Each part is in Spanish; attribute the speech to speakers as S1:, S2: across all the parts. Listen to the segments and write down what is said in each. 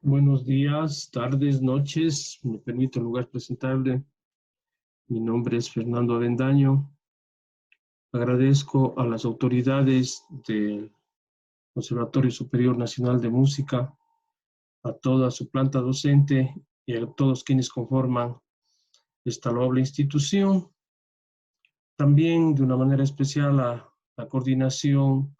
S1: Buenos días, tardes, noches. Me permito en lugar presentarle. Mi nombre es Fernando Avendaño. Agradezco a las autoridades del Conservatorio Superior Nacional de Música, a toda su planta docente y a todos quienes conforman esta loable institución. También de una manera especial a la coordinación,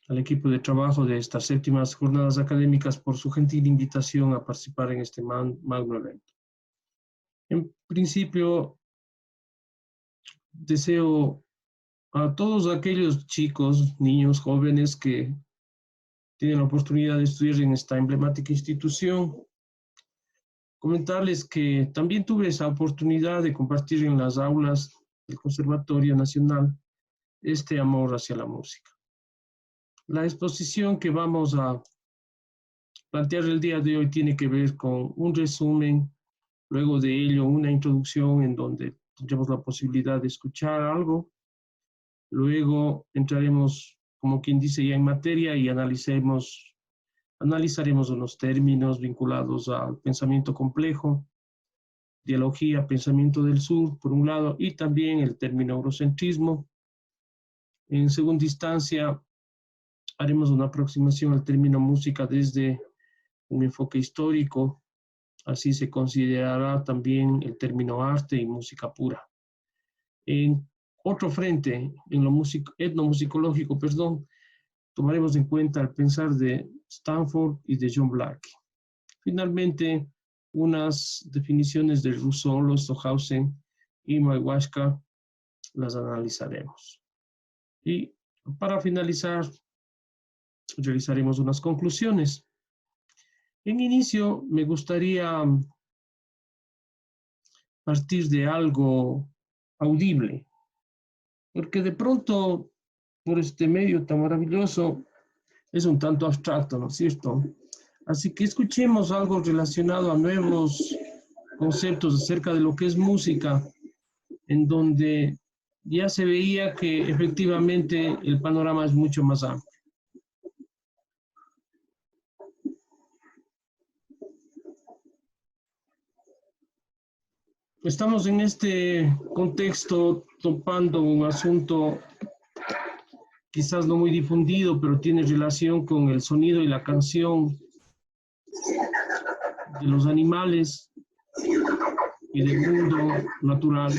S1: al equipo de trabajo de estas séptimas jornadas académicas por su gentil invitación a participar en este magno evento. En principio, deseo a todos aquellos chicos, niños, jóvenes que tienen la oportunidad de estudiar en esta emblemática institución, comentarles que también tuve esa oportunidad de compartir en las aulas del Conservatorio Nacional este amor hacia la música. La exposición que vamos a plantear el día de hoy tiene que ver con un resumen, luego de ello una introducción en donde tendremos la posibilidad de escuchar algo. Luego entraremos, como quien dice, ya en materia y analizaremos unos términos vinculados al pensamiento complejo, dialogía, pensamiento del sur, por un lado, y también el término eurocentrismo. En segunda instancia, haremos una aproximación al término música desde un enfoque histórico. Así se considerará también el término arte y música pura. En otro frente, en lo etnomusicológico, tomaremos en cuenta el pensar de Stanford y de John Black. Finalmente, unas definiciones de Rousseau, Stockhausen y Maiwashka las analizaremos. Y para finalizar, realizaremos unas conclusiones. En inicio, me gustaría partir de algo audible, porque de pronto, por este medio tan maravilloso, es un tanto abstracto, ¿no es cierto? Así que escuchemos algo relacionado a nuevos conceptos acerca de lo que es música, en donde ya se veía que efectivamente el panorama es mucho más amplio. Estamos en este contexto topando un asunto quizás no muy difundido, pero tiene relación con el sonido y la canción de los animales y del mundo natural.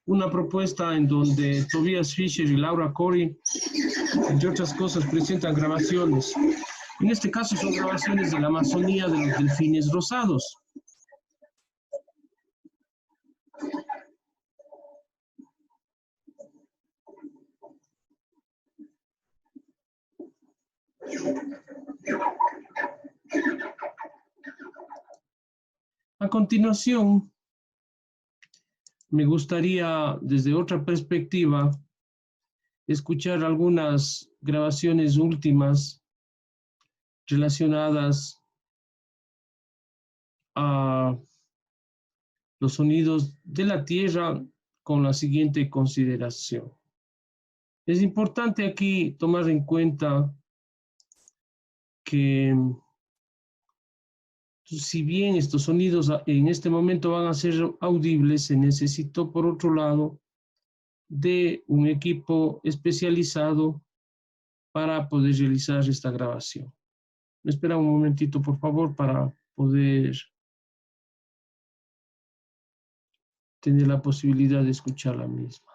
S1: Una propuesta en donde Tobias Fischer y Laura Corey, entre otras cosas, presentan grabaciones. En este caso son grabaciones de la Amazonía de los delfines rosados. A continuación, me gustaría, desde otra perspectiva, escuchar algunas grabaciones últimas relacionadas a los sonidos de la tierra con la siguiente consideración. Es importante aquí tomar en cuenta que si bien estos sonidos en este momento van a ser audibles, se necesitó por otro lado de un equipo especializado para poder realizar esta grabación. Me espera un momentito, por favor, para poder tener la posibilidad de escuchar la misma.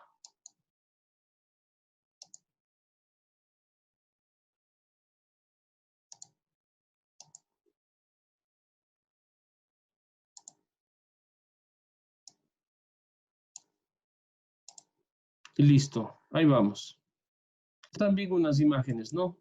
S1: Y listo, ahí vamos. También unas imágenes, ¿no?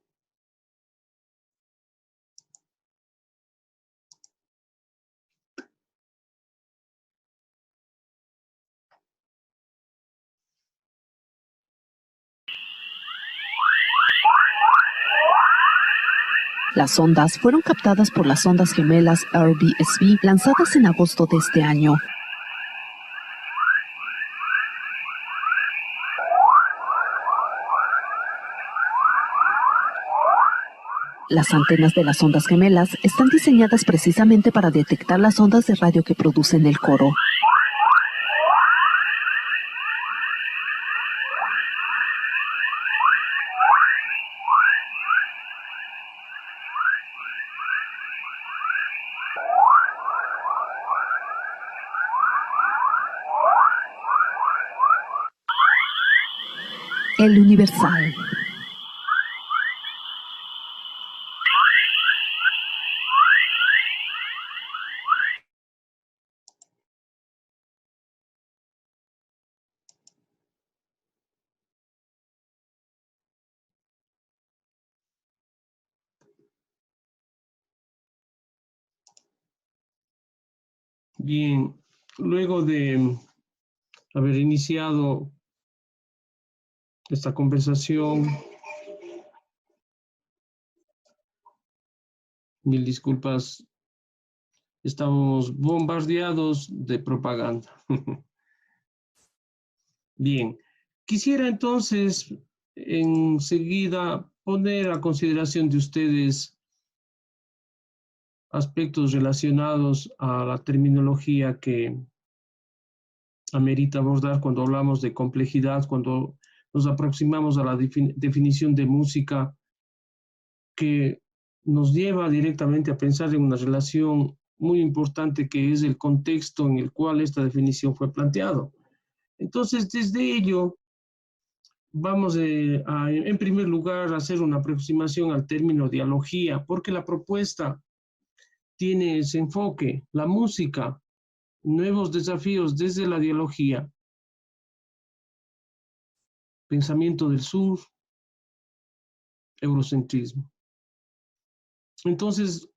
S2: Las ondas fueron captadas por las ondas gemelas RBSV lanzadas en agosto de este año. Las antenas de las ondas gemelas están diseñadas precisamente para detectar las ondas de radio que producen el coro. El Universal.
S1: Bien, luego de haber iniciado esta conversación, mil disculpas, estamos bombardeados de propaganda. Bien, quisiera entonces enseguida poner a consideración de ustedes aspectos relacionados a la terminología que amerita abordar cuando hablamos de complejidad, cuando nos aproximamos a la definición de música, que nos lleva directamente a pensar en una relación muy importante que es el contexto en el cual esta definición fue planteado. Entonces, desde ello, vamos en primer lugar, a hacer una aproximación al término dialogía, porque la propuesta tiene ese enfoque, la música, nuevos desafíos desde la dialogía, pensamiento del sur, eurocentrismo. Entonces,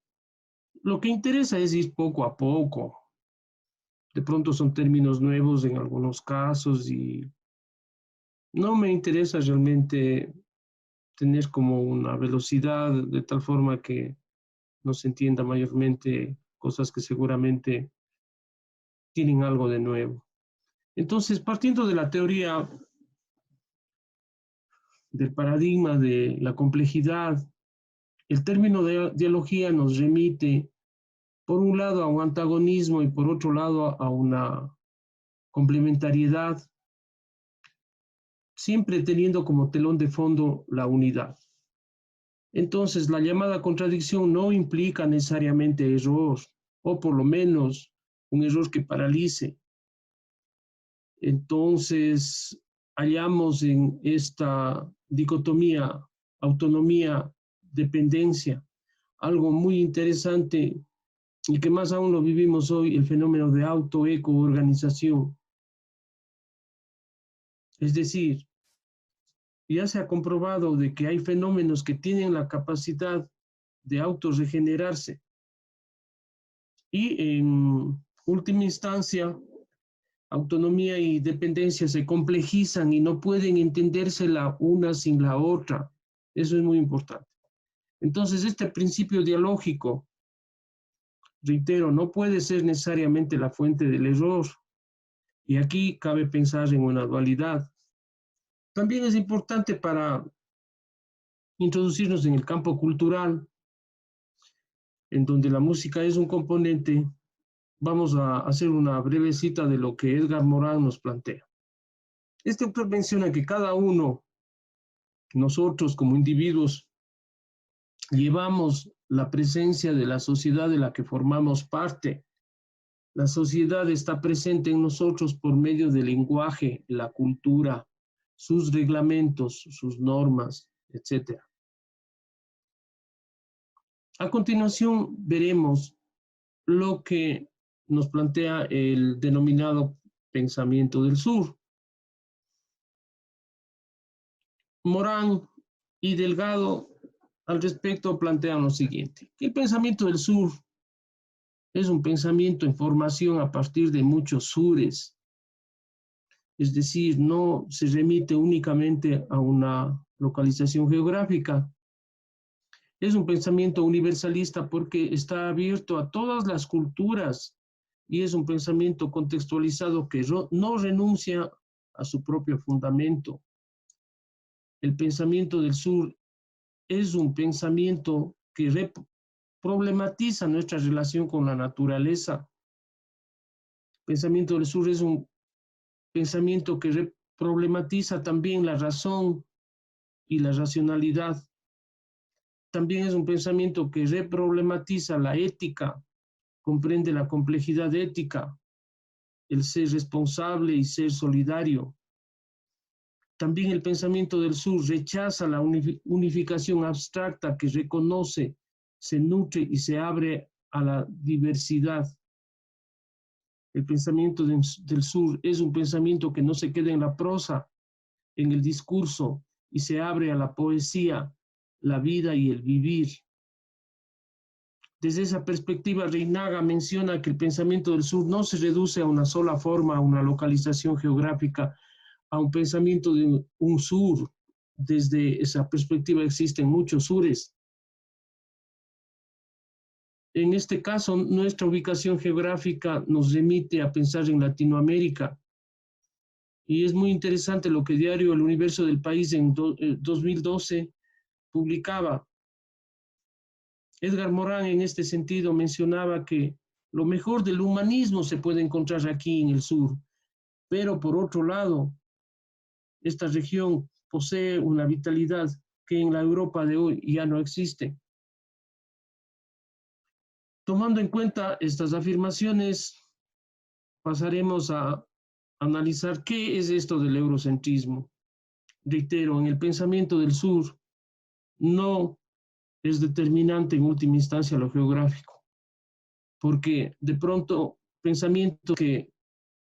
S1: lo que interesa es ir poco a poco. De pronto son términos nuevos en algunos casos y no me interesa realmente tener como una velocidad de tal forma que no se entienda mayormente cosas que seguramente tienen algo de nuevo. Entonces, partiendo de la teoría del paradigma de la complejidad, el término de dialogía nos remite, por un lado, a un antagonismo y por otro lado, a una complementariedad, siempre teniendo como telón de fondo la unidad. Entonces, la llamada contradicción no implica necesariamente error, o por lo menos un error que paralice. Entonces, hallamos en esta dicotomía, autonomía, dependencia, algo muy interesante y que más aún lo vivimos hoy, el fenómeno de autoeco-organización. Es decir, ya se ha comprobado de que hay fenómenos que tienen la capacidad de autorregenerarse y en última instancia, autonomía y dependencia se complejizan y no pueden entenderse la una sin la otra. Eso es muy importante. Entonces, este principio dialógico, reitero, no puede ser necesariamente la fuente del error. Y aquí cabe pensar en una dualidad. También es importante para introducirnos en el campo cultural, en donde la música es un componente. Vamos a hacer una breve cita de lo que Edgar Morin nos plantea. Este autor menciona que cada uno, nosotros como individuos, llevamos la presencia de la sociedad de la que formamos parte. La sociedad está presente en nosotros por medio del lenguaje, la cultura, sus reglamentos, sus normas, etc. A continuación veremos lo que nos plantea el denominado pensamiento del sur. Morán y Delgado al respecto plantean lo siguiente: el pensamiento del sur es un pensamiento en formación a partir de muchos sures, es decir, no se remite únicamente a una localización geográfica. Es un pensamiento universalista porque está abierto a todas las culturas y es un pensamiento contextualizado que no renuncia a su propio fundamento. El pensamiento del sur es un pensamiento que problematiza nuestra relación con la naturaleza. El pensamiento del sur es un pensamiento que problematiza también la razón y la racionalidad. También es un pensamiento que reproblematiza la ética, comprende la complejidad ética, el ser responsable y ser solidario. También el pensamiento del sur rechaza la unificación abstracta que reconoce, se nutre y se abre a la diversidad. El pensamiento del sur es un pensamiento que no se queda en la prosa, en el discurso, y se abre a la poesía, la vida y el vivir. Desde esa perspectiva, Reinaga menciona que el pensamiento del sur no se reduce a una sola forma, a una localización geográfica, a un pensamiento de un sur. Desde esa perspectiva existen muchos sures. En este caso, nuestra ubicación geográfica nos remite a pensar en Latinoamérica. Y es muy interesante lo que diario El Universo del País en 2012 publicaba. Edgar Morán en este sentido mencionaba que lo mejor del humanismo se puede encontrar aquí en el sur, pero por otro lado, esta región posee una vitalidad que en la Europa de hoy ya no existe. Tomando en cuenta estas afirmaciones, pasaremos a analizar qué es esto del eurocentrismo. Reitero, en el pensamiento del sur no es determinante en última instancia lo geográfico, porque de pronto pensamientos que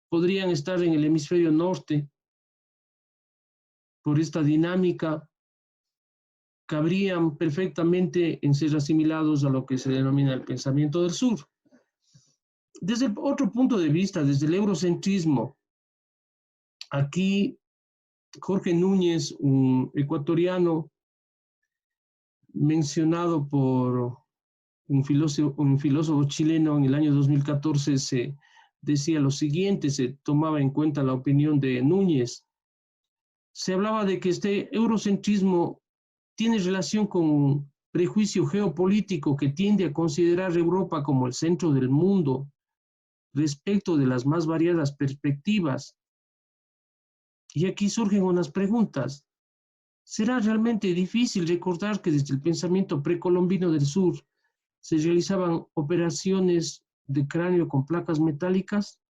S1: podrían estar en el hemisferio norte por esta dinámica cabrían perfectamente en ser asimilados a lo que se denomina el pensamiento del sur. Desde otro punto de vista, desde el eurocentrismo, aquí Jorge Núñez, un ecuatoriano mencionado por un filósofo chileno en el año 2014, se decía lo siguiente, se tomaba en cuenta la opinión de Núñez. Se hablaba de que este eurocentrismo tiene relación con un prejuicio geopolítico que tiende a considerar Europa como el centro del mundo respecto de las más variadas perspectivas. Y aquí surgen unas preguntas. ¿Será realmente difícil recordar que desde el pensamiento precolombino del sur se realizaban operaciones de cráneo con placas metálicas?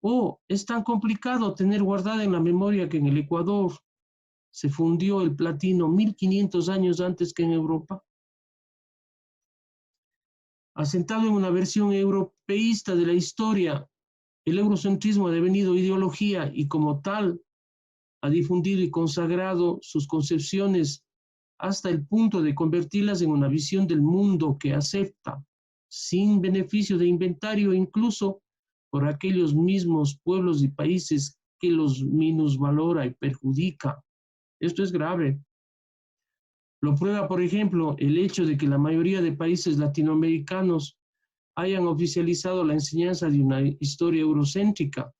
S1: ¿O es tan complicado tener guardada en la memoria que en el Ecuador se fundió el platino 1500 años antes que en Europa? Asentado en una versión europeísta de la historia, el eurocentrismo ha devenido ideología y como tal ha difundido y consagrado sus concepciones hasta el punto de convertirlas en una visión del mundo que acepta, sin beneficio de inventario, incluso por aquellos mismos pueblos y países que los minusvalora y perjudica. Esto es grave. Lo prueba, por ejemplo, el hecho de que la mayoría de países latinoamericanos hayan oficializado la enseñanza de una historia eurocéntrica,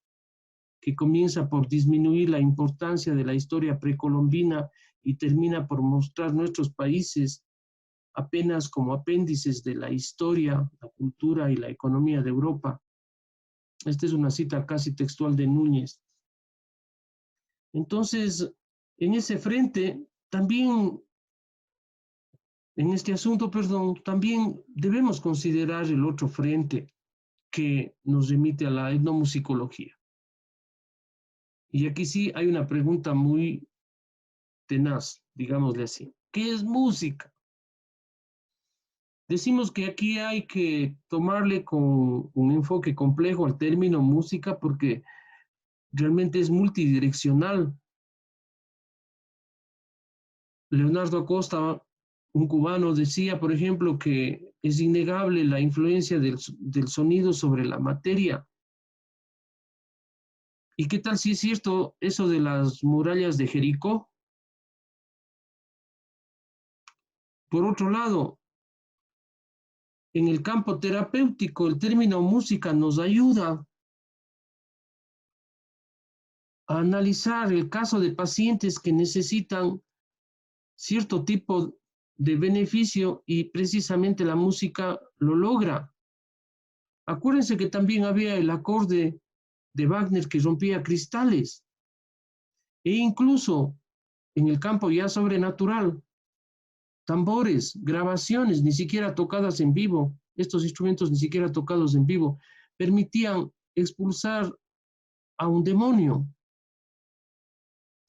S1: que comienza por disminuir la importancia de la historia precolombina y termina por mostrar nuestros países apenas como apéndices de la historia, la cultura y la economía de Europa. Esta es una cita casi textual de Núñez. Entonces, en ese frente, también, en este asunto, perdón, también debemos considerar el otro frente que nos remite a la etnomusicología. Y aquí sí hay una pregunta muy tenaz, digámosle así. ¿Qué es música? Decimos que aquí hay que tomarle con un enfoque complejo al término música porque realmente es multidireccional. Leonardo Acosta, un cubano, decía, por ejemplo, que es innegable la influencia del sonido sobre la materia. ¿Y qué tal si es cierto eso de las murallas de Jericó? Por otro lado, en el campo terapéutico, el término música nos ayuda a analizar el caso de pacientes que necesitan cierto tipo de beneficio y precisamente la música lo logra. Acuérdense que también había el acorde de Wagner que rompía cristales e incluso en el campo ya sobrenatural, tambores, grabaciones, ni siquiera tocadas en vivo, estos instrumentos ni siquiera tocados en vivo, permitían expulsar a un demonio.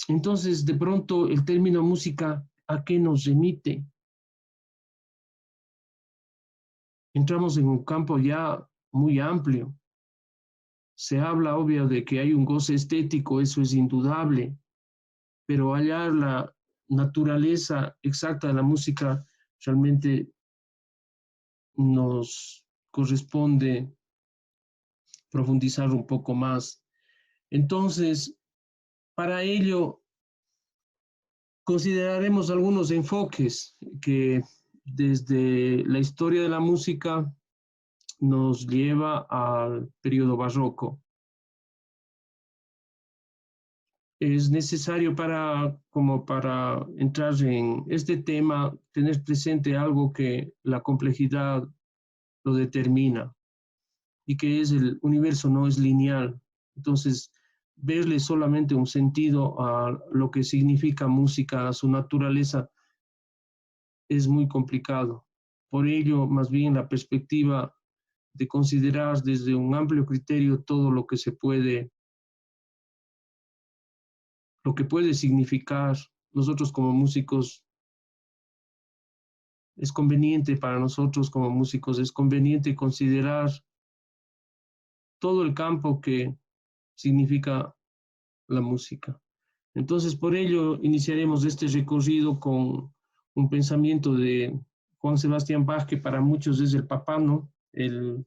S1: Entonces, de pronto, el término música, ¿a qué nos remite? Entramos en un campo ya muy amplio. Se habla, obvio, de que hay un goce estético, eso es indudable, pero hallar la naturaleza exacta de la música realmente nos corresponde profundizar un poco más. Entonces, para ello, consideraremos algunos enfoques que desde la historia de la música nos lleva al periodo barroco. Es necesario como para entrar en este tema, tener presente algo que la complejidad lo determina y que es el universo no es lineal. Entonces, verle solamente un sentido a lo que significa música, a su naturaleza, es muy complicado. Por ello, más bien la perspectiva de considerar desde un amplio criterio todo lo que puede significar nosotros como músicos, es conveniente para nosotros como músicos, es conveniente considerar todo el campo que significa la música. Entonces, por ello, iniciaremos este recorrido con un pensamiento de Juan Sebastián Bach, que para muchos es el papá, ¿no? El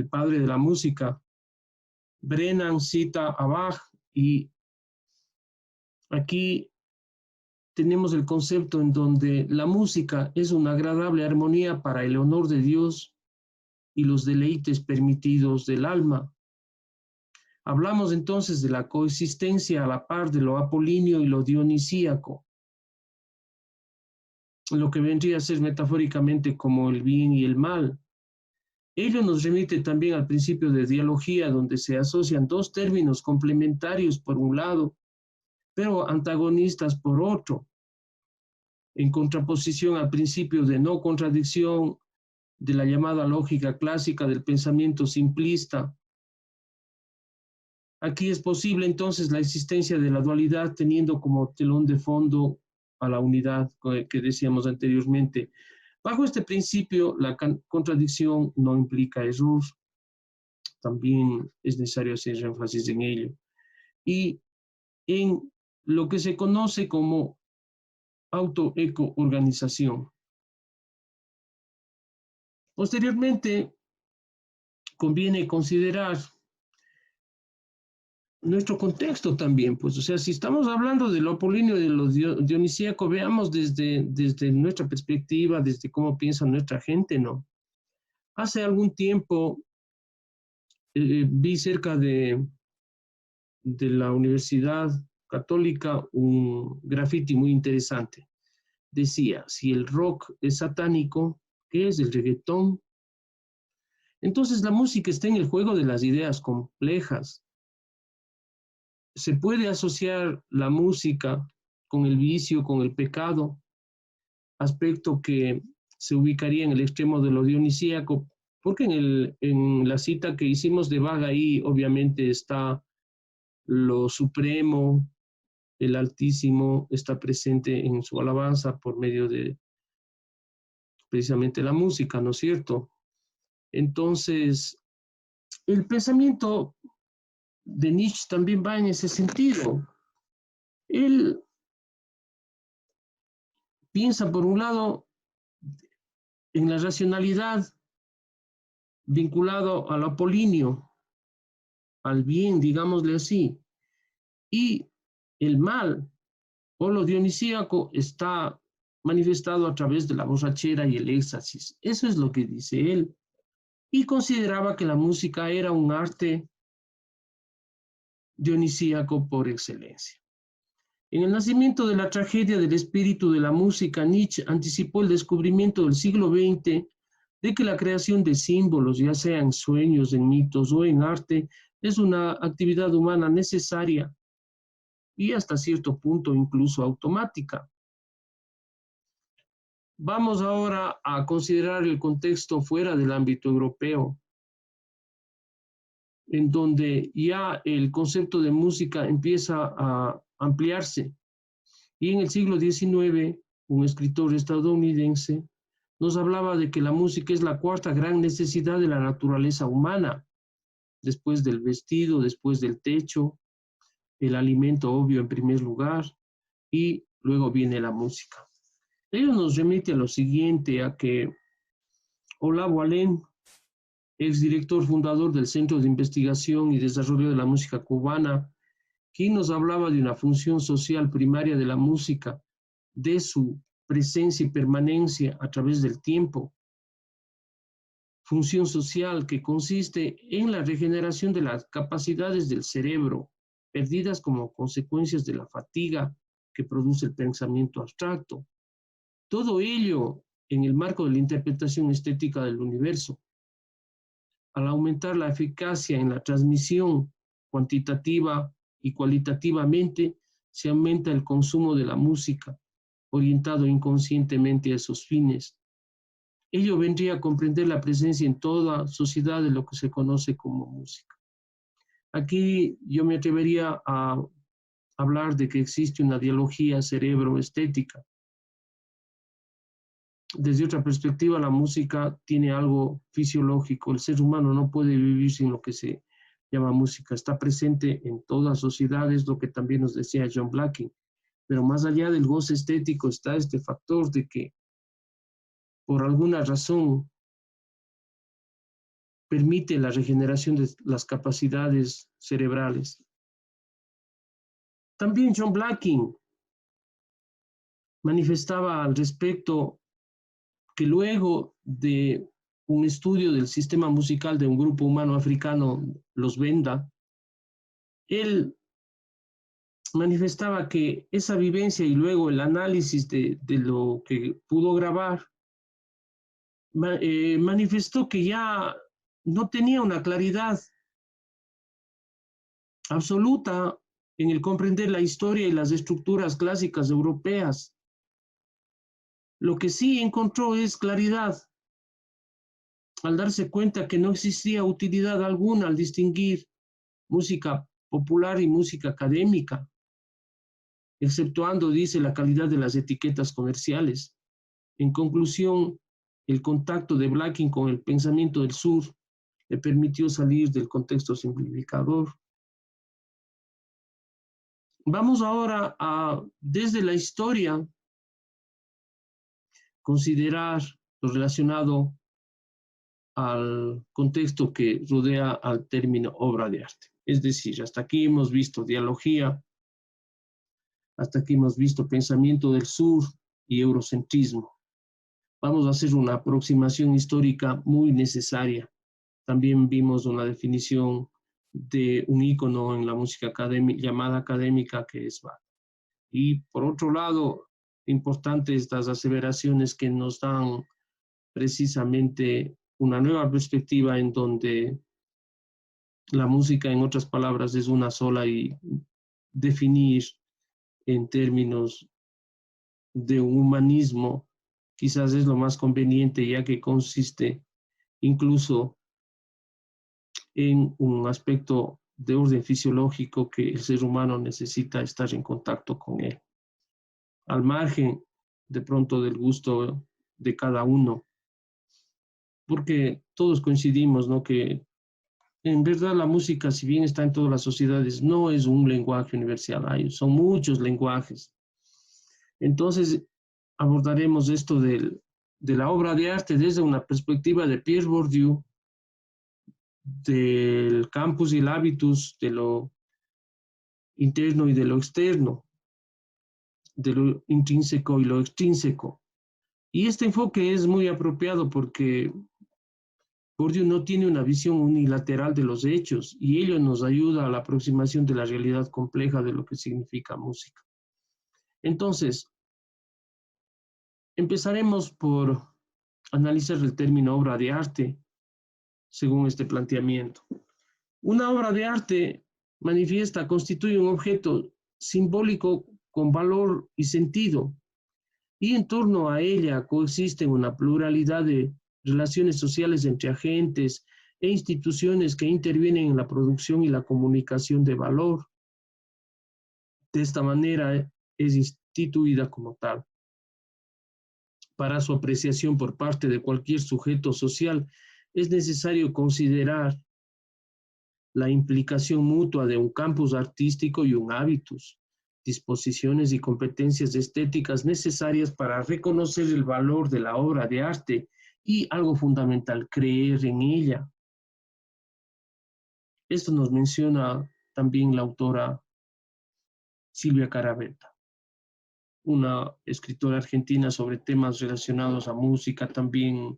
S1: padre de la música. Brennan cita a Bach y aquí tenemos el concepto en donde la música es una agradable armonía para el honor de Dios y los deleites permitidos del alma. Hablamos entonces de la coexistencia a la par de lo apolíneo y lo dionisíaco, lo que vendría a ser metafóricamente como el bien y el mal. Ello nos remite también al principio de dialogía, donde se asocian dos términos complementarios por un lado, pero antagonistas por otro, en contraposición al principio de no contradicción de la llamada lógica clásica del pensamiento simplista. Aquí es posible entonces la existencia de la dualidad teniendo como telón de fondo a la unidad que decíamos anteriormente. Bajo este principio, la contradicción no implica error. También es necesario hacer énfasis en ello. Y en lo que se conoce como autoeco-organización. Posteriormente, conviene considerar nuestro contexto también, pues, o sea, si estamos hablando de lo apolíneo y de lo dionisíaco, veamos desde nuestra perspectiva, desde cómo piensa nuestra gente, ¿no? Hace algún tiempo vi cerca de la Universidad Católica un graffiti muy interesante. Decía, si el rock es satánico, ¿qué es el reggaetón? Entonces la música está en el juego de las ideas complejas. Se puede asociar la música con el vicio, con el pecado, aspecto que se ubicaría en el extremo de lo dionisíaco, porque en la cita que hicimos de Bach ahí obviamente está lo supremo, el Altísimo está presente en su alabanza por medio de precisamente la música, ¿no es cierto? Entonces, el pensamiento de Nietzsche también va en ese sentido. Él piensa, por un lado, en la racionalidad vinculado al apolíneo, al bien, digámosle así, y el mal o lo dionisíaco está manifestado a través de la borrachera y el éxtasis. Eso es lo que dice él. Y consideraba que la música era un arte dionisíaco por excelencia. En el nacimiento de la tragedia del espíritu de la música, Nietzsche anticipó el descubrimiento del siglo XX de que la creación de símbolos, ya sea en sueños, en mitos o en arte, es una actividad humana necesaria y hasta cierto punto incluso automática. Vamos ahora a considerar el contexto fuera del ámbito europeo, en donde ya el concepto de música empieza a ampliarse. Y en el siglo XIX, un escritor estadounidense nos hablaba de que la música es la cuarta gran necesidad de la naturaleza humana, después del vestido, después del techo, el alimento obvio en primer lugar, y luego viene la música. Ello nos remite a lo siguiente, a que Olavo Alén, exdirector fundador del Centro de Investigación y Desarrollo de la Música Cubana, quien nos hablaba de una función social primaria de la música, de su presencia y permanencia a través del tiempo. Función social que consiste en la regeneración de las capacidades del cerebro, perdidas como consecuencias de la fatiga que produce el pensamiento abstracto. Todo ello en el marco de la interpretación estética del universo. Al aumentar la eficacia en la transmisión cuantitativa y cualitativamente, se aumenta el consumo de la música, orientado inconscientemente a esos fines. Ello vendría a comprender la presencia en toda sociedad de lo que se conoce como música. Aquí yo me atrevería a hablar de que existe una dialogía cerebro-estética. Desde otra perspectiva, la música tiene algo fisiológico. El ser humano no puede vivir sin lo que se llama música. Está presente en todas sociedades, lo que también nos decía John Blacking. Pero más allá del goce estético está este factor de que por alguna razón permite la regeneración de las capacidades cerebrales. También John Blacking manifestaba al respecto que luego de un estudio del sistema musical de un grupo humano africano, los Benda, él manifestaba que esa vivencia y luego el análisis de lo que pudo grabar, manifestó que ya no tenía una claridad absoluta en el comprender la historia y las estructuras clásicas europeas. Lo que sí encontró es claridad al darse cuenta que no existía utilidad alguna al distinguir música popular y música académica, exceptuando, dice, la calidad de las etiquetas comerciales. En conclusión, el contacto de Blacking con el pensamiento del sur le permitió salir del contexto simplificador. Vamos ahora a, desde la historia, considerar lo relacionado al contexto que rodea al término obra de arte. Es decir, hasta aquí hemos visto dialogía, hasta aquí hemos visto pensamiento del sur y eurocentrismo. Vamos a hacer una aproximación histórica muy necesaria. También vimos una definición de un ícono en la música académica, llamada académica, que es Bach. Y por otro lado, importantes estas aseveraciones que nos dan precisamente una nueva perspectiva en donde la música, en otras palabras, es una sola y definir en términos de un humanismo quizás es lo más conveniente, ya que consiste incluso en un aspecto de orden fisiológico que el ser humano necesita estar en contacto con él, al margen de pronto del gusto de cada uno, porque todos coincidimos, ¿no?, que en verdad la música, si bien está en todas las sociedades, no es un lenguaje universal, son muchos lenguajes. Entonces, abordaremos esto de la obra de arte desde una perspectiva de Pierre Bourdieu, del campus y el hábitus, de lo interno y de lo externo, de lo intrínseco y lo extrínseco. Y este enfoque es muy apropiado porque Bourdieu no tiene una visión unilateral de los hechos y ello nos ayuda a la aproximación de la realidad compleja de lo que significa música. Entonces, empezaremos por analizar el término obra de arte según este planteamiento. Una obra de arte manifiesta, constituye un objeto simbólico con valor y sentido, y en torno a ella coexisten una pluralidad de relaciones sociales entre agentes e instituciones que intervienen en la producción y la comunicación de valor. De esta manera es instituida como tal. Para su apreciación por parte de cualquier sujeto social, es necesario considerar la implicación mutua de un campus artístico y un hábitus, disposiciones y competencias estéticas necesarias para reconocer el valor de la obra de arte y, algo fundamental, creer en ella. Esto nos menciona también la autora Silvia Caravetta, una escritora argentina sobre temas relacionados a música, también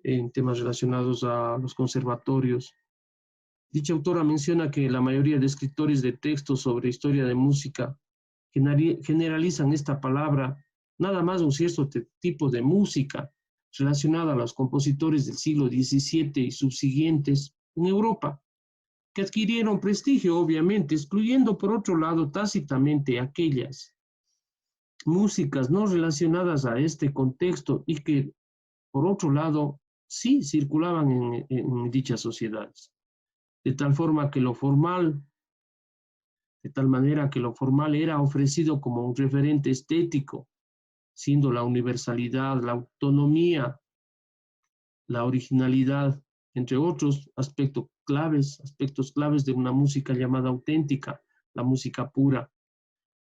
S1: en temas relacionados a los conservatorios. Dicha autora menciona que la mayoría de escritores de textos sobre historia de música generalizan esta palabra nada más un cierto tipo de música relacionada a los compositores del siglo XVII y subsiguientes en Europa, que adquirieron prestigio, obviamente, excluyendo por otro lado tácitamente aquellas músicas no relacionadas a este contexto y que, por otro lado, sí circulaban en dichas sociedades. De tal manera que lo formal era ofrecido como un referente estético, siendo la universalidad, la autonomía, la originalidad, entre otros aspectos claves de una música llamada auténtica, la música pura.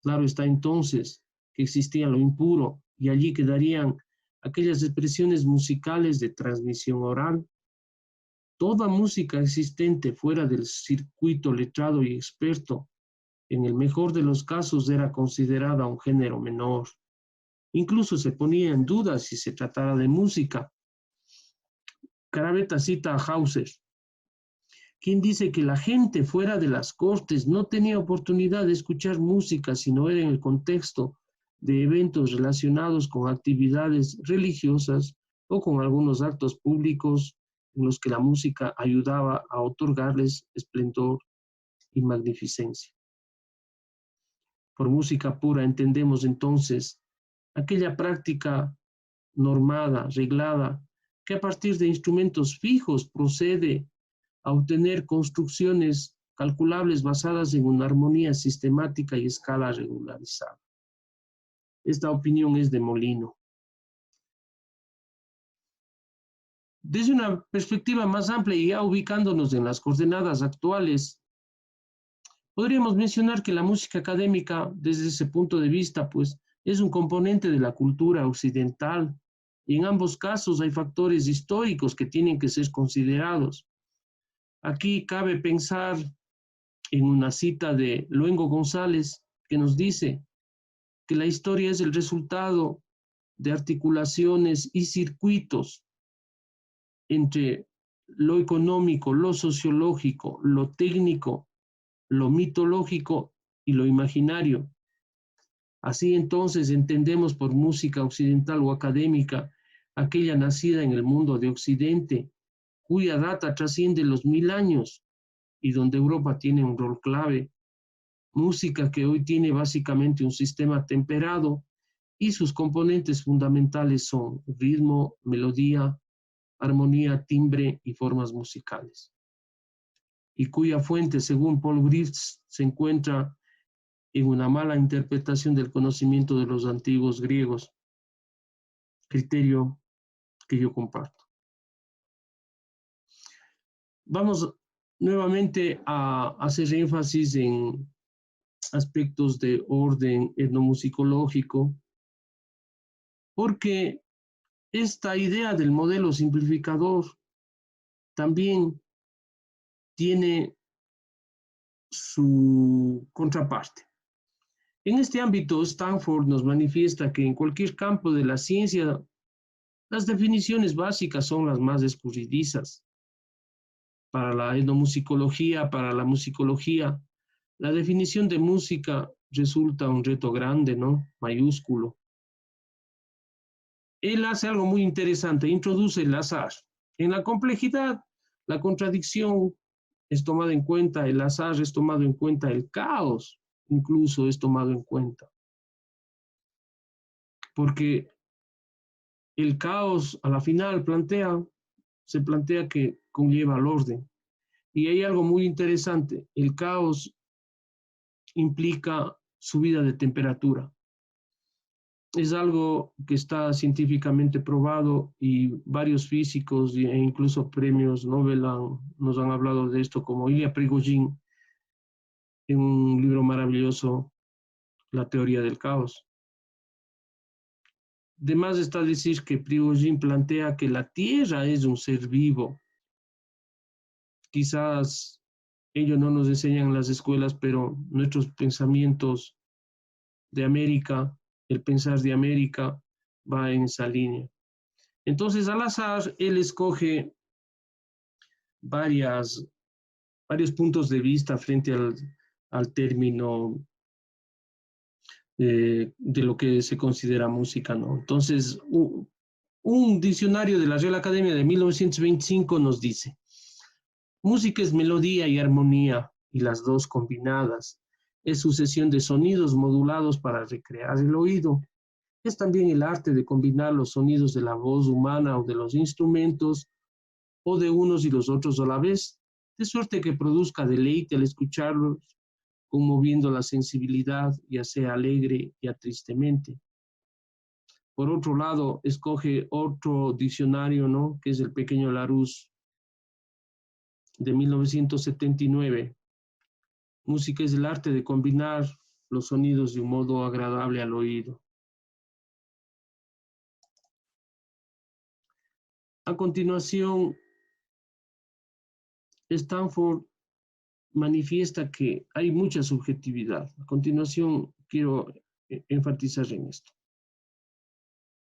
S1: Claro está entonces que existía lo impuro y allí quedarían aquellas expresiones musicales de transmisión oral. Toda música existente fuera del circuito letrado y experto, en el mejor de los casos, era considerada un género menor. Incluso se ponía en duda si se tratara de música. Caravetta cita a Hauser, quien dice que la gente fuera de las cortes no tenía oportunidad de escuchar música si no era en el contexto de eventos relacionados con actividades religiosas o con algunos actos públicos en los que la música ayudaba a otorgarles esplendor y magnificencia. Por música pura entendemos entonces aquella práctica normada, reglada, que a partir de instrumentos fijos procede a obtener construcciones calculables basadas en una armonía sistemática y escala regularizada. Esta opinión es de Molino. Desde una perspectiva más amplia y ya ubicándonos en las coordenadas actuales, podríamos mencionar que la música académica, desde ese punto de vista, pues, es un componente de la cultura occidental, y en ambos casos hay factores históricos que tienen que ser considerados. Aquí cabe pensar en una cita de Luengo González que nos dice que la historia es el resultado de articulaciones y circuitos entre lo económico, lo sociológico, lo técnico, lo mitológico y lo imaginario. Así entonces entendemos por música occidental o académica aquella nacida en el mundo de Occidente, cuya data trasciende los 1000 años y donde Europa tiene un rol clave. Música que hoy tiene básicamente un sistema temperado y sus componentes fundamentales son ritmo, melodía, armonía, timbre y formas musicales, y cuya fuente, según Paul Griffiths, se encuentra en una mala interpretación del conocimiento de los antiguos griegos, criterio que yo comparto. Vamos nuevamente a hacer énfasis en aspectos de orden etnomusicológico, porque esta idea del modelo simplificador también tiene su contraparte. En este ámbito, Stanford nos manifiesta que en cualquier campo de la ciencia, las definiciones básicas son las más escurridizas. Para la etnomusicología, para la musicología, la definición de música resulta un reto grande, ¿no? Mayúsculo. Él hace algo muy interesante, introduce el azar. En la complejidad, la contradicción es tomada en cuenta, el azar es tomado en cuenta, el caos incluso es tomado en cuenta. Porque el caos a la final se plantea que conlleva al orden. Y hay algo muy interesante, el caos implica subida de temperatura. Es algo que está científicamente probado y varios físicos e incluso premios Nobel nos han hablado de esto, como Ilya Prigogine en un libro maravilloso, La teoría del caos. De más está decir que Prigogine plantea que la Tierra es un ser vivo. Quizás ellos no nos enseñan en las escuelas, pero nuestros pensamientos de América, el pensar de América va en esa línea. Entonces, al azar, él escoge varios puntos de vista frente al término de lo que se considera música, ¿no? Entonces, un diccionario de la Real Academia de 1925 nos dice, música es melodía y armonía, y las dos combinadas. Es sucesión de sonidos modulados para recrear el oído. Es también el arte de combinar los sonidos de la voz humana o de los instrumentos, o de unos y los otros a la vez, de suerte que produzca deleite al escucharlos, conmoviendo la sensibilidad, ya sea alegre, ya tristemente. Por otro lado, escoge otro diccionario, ¿no? Que es el Pequeño Larousse, de 1979. Música es el arte de combinar los sonidos de un modo agradable al oído. A continuación, Stanford manifiesta que hay mucha subjetividad. A continuación, quiero enfatizar en esto.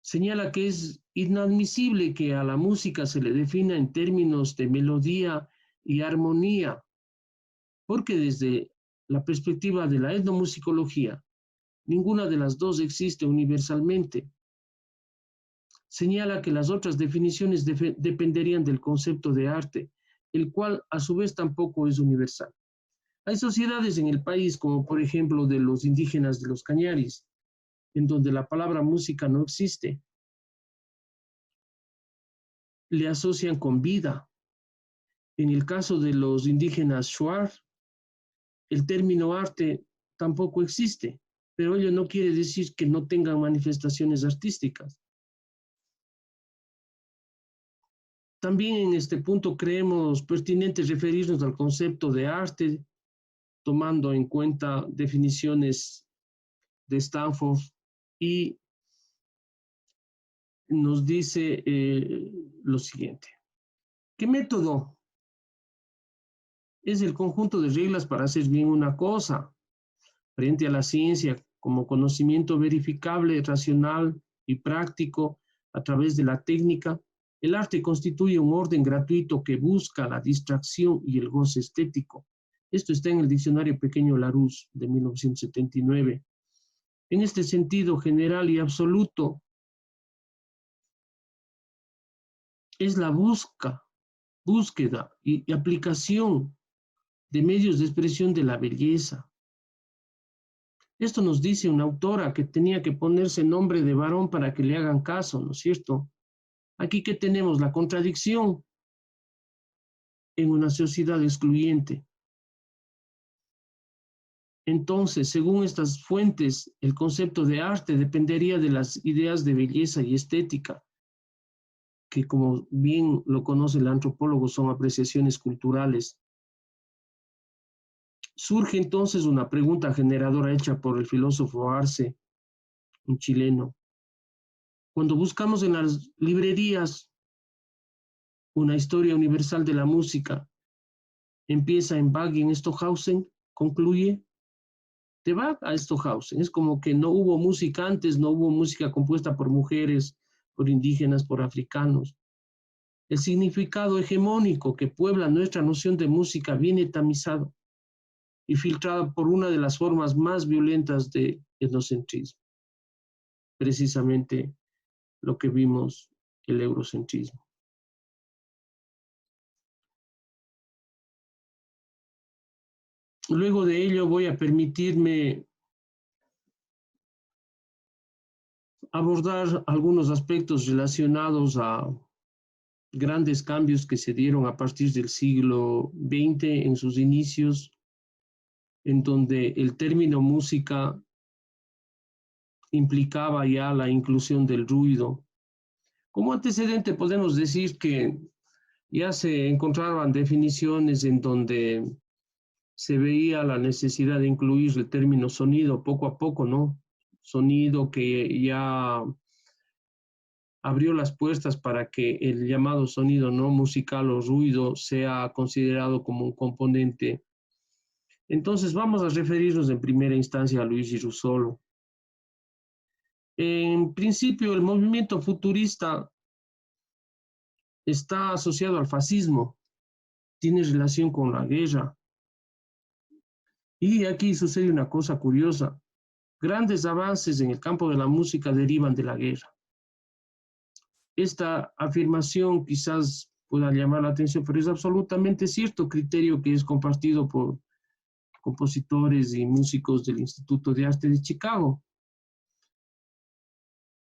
S1: Señala que es inadmisible que a la música se le defina en términos de melodía y armonía, porque desde la perspectiva de la etnomusicología, ninguna de las dos existe universalmente. Señala que las otras definiciones dependerían del concepto de arte, el cual a su vez tampoco es universal. Hay sociedades en el país, como por ejemplo de los indígenas de los Cañaris, en donde la palabra música no existe. Le asocian con vida. En el caso de los indígenas Shuar, el término arte tampoco existe, pero ello no quiere decir que no tengan manifestaciones artísticas. También en este punto creemos pertinente referirnos al concepto de arte, tomando en cuenta definiciones de Stanford, y nos dice lo siguiente. ¿Qué método? Es el conjunto de reglas para hacer bien una cosa, frente a la ciencia como conocimiento verificable, racional y práctico a través de la técnica. El arte constituye un orden gratuito que busca la distracción y el goce estético. Esto está en el diccionario Pequeño Larousse de 1979. En este sentido general y absoluto, es la búsqueda y aplicación de medios de expresión de la belleza. Esto nos dice una autora que tenía que ponerse nombre de varón para que le hagan caso, ¿no es cierto? Aquí que tenemos la contradicción en una sociedad excluyente. Entonces, según estas fuentes, el concepto de arte dependería de las ideas de belleza y estética, que como bien lo conoce el antropólogo son apreciaciones culturales. Surge entonces una pregunta generadora hecha por el filósofo Arce, un chileno. Cuando buscamos en las librerías una historia universal de la música, empieza en Bach y en Stockhausen, concluye de Bach a Stockhausen. Es como que no hubo música antes, no hubo música compuesta por mujeres, por indígenas, por africanos. El significado hegemónico que puebla nuestra noción de música viene tamizado. y filtrada por una de las formas más violentas de etnocentrismo, precisamente lo que vimos, el eurocentrismo. Luego de ello voy a permitirme abordar algunos aspectos relacionados a grandes cambios que se dieron a partir del siglo XX en sus inicios, en donde el término música implicaba ya la inclusión del ruido. Como antecedente podemos decir que ya se encontraban definiciones en donde se veía la necesidad de incluir el término sonido poco a poco, ¿no? Sonido que ya abrió las puertas para que el llamado sonido no musical o ruido sea considerado como un componente. Entonces vamos a referirnos en primera instancia a Luigi Russolo. En principio, el movimiento futurista está asociado al fascismo, tiene relación con la guerra. Y aquí sucede una cosa curiosa. Grandes avances en el campo de la música derivan de la guerra. Esta afirmación quizás pueda llamar la atención, pero es absolutamente cierto, criterio que es compartido por compositores y músicos del Instituto de Arte de Chicago.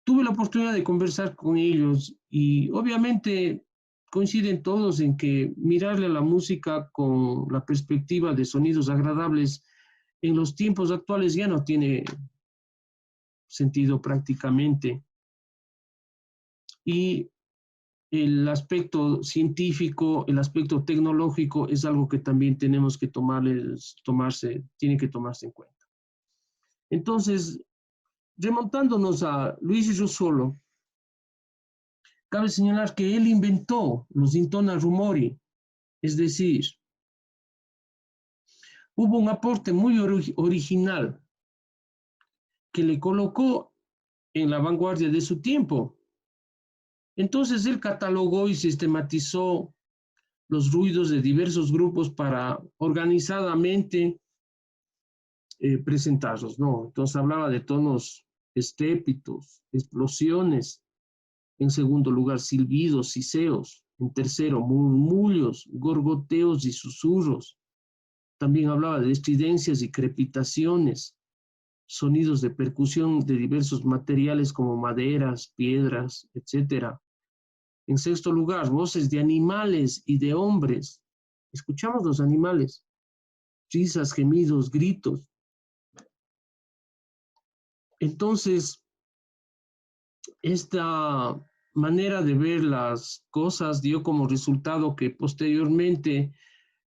S1: Tuve la oportunidad de conversar con ellos y obviamente coinciden todos en que mirarle a la música con la perspectiva de sonidos agradables en los tiempos actuales ya no tiene sentido prácticamente. Y el aspecto científico, el aspecto tecnológico es algo que también tenemos que tiene que tomarse en cuenta. Entonces, remontándonos a Luigi Russolo, cabe señalar que él inventó los intona rumori, es decir, hubo un aporte muy original que le colocó en la vanguardia de su tiempo. Entonces él catalogó y sistematizó los ruidos de diversos grupos para organizadamente presentarlos, ¿no? Entonces hablaba de tonos estépitos, explosiones, en segundo lugar silbidos, siseos, en tercero murmullos, gorgoteos y susurros. También hablaba de estridencias y crepitaciones, sonidos de percusión de diversos materiales como maderas, piedras, etc. En sexto lugar, voces de animales y de hombres. Escuchamos los animales, risas, gemidos, gritos. Entonces, esta manera de ver las cosas dio como resultado que posteriormente,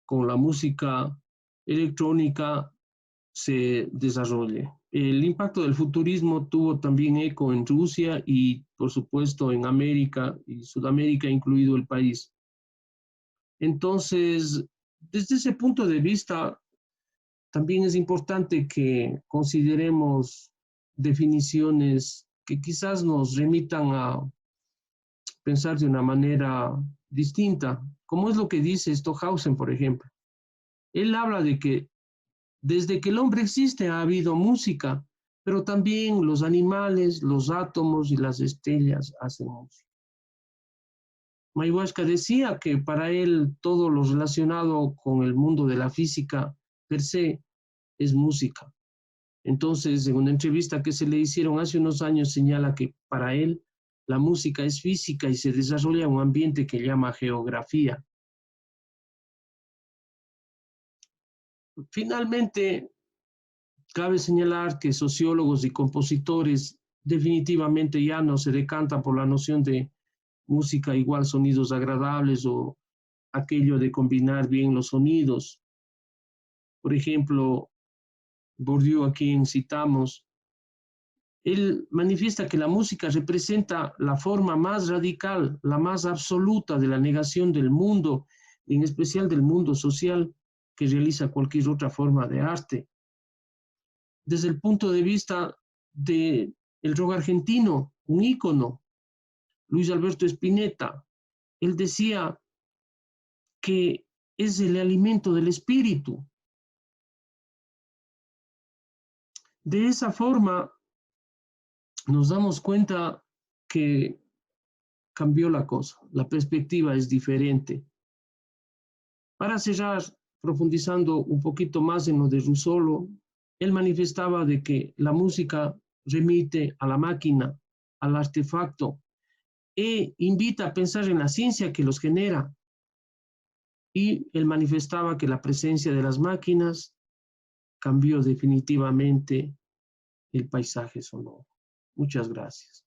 S1: con la música electrónica, se desarrolle. El impacto del futurismo tuvo también eco en Rusia y, por supuesto, en América y Sudamérica, incluido el país. Entonces, desde ese punto de vista, también es importante que consideremos definiciones que quizás nos remitan a pensar de una manera distinta, como es lo que dice Stockhausen, por ejemplo. Él habla de que desde que el hombre existe ha habido música, pero también los animales, los átomos y las estrellas hacen música. Mayahuasca decía que para él todo lo relacionado con el mundo de la física per se es música. Entonces, en una entrevista que se le hicieron hace unos años, señala que para él la música es física y se desarrolla en un ambiente que llama geografía. Finalmente, cabe señalar que sociólogos y compositores definitivamente ya no se decantan por la noción de música igual sonidos agradables o aquello de combinar bien los sonidos. Por ejemplo, Bourdieu, a quien citamos, él manifiesta que la música representa la forma más radical, la más absoluta de la negación del mundo, en especial del mundo social, que realiza cualquier otra forma de arte. Desde el punto de vista del rock argentino, un ícono, Luis Alberto Spinetta, él decía que es el alimento del espíritu. De esa forma, nos damos cuenta que cambió la cosa, la perspectiva es diferente. Para cerrar, profundizando un poquito más en lo de Russolo, él manifestaba de que la música remite a la máquina, al artefacto, e invita a pensar en la ciencia que los genera. Y él manifestaba que la presencia de las máquinas cambió definitivamente el paisaje sonoro. Muchas gracias.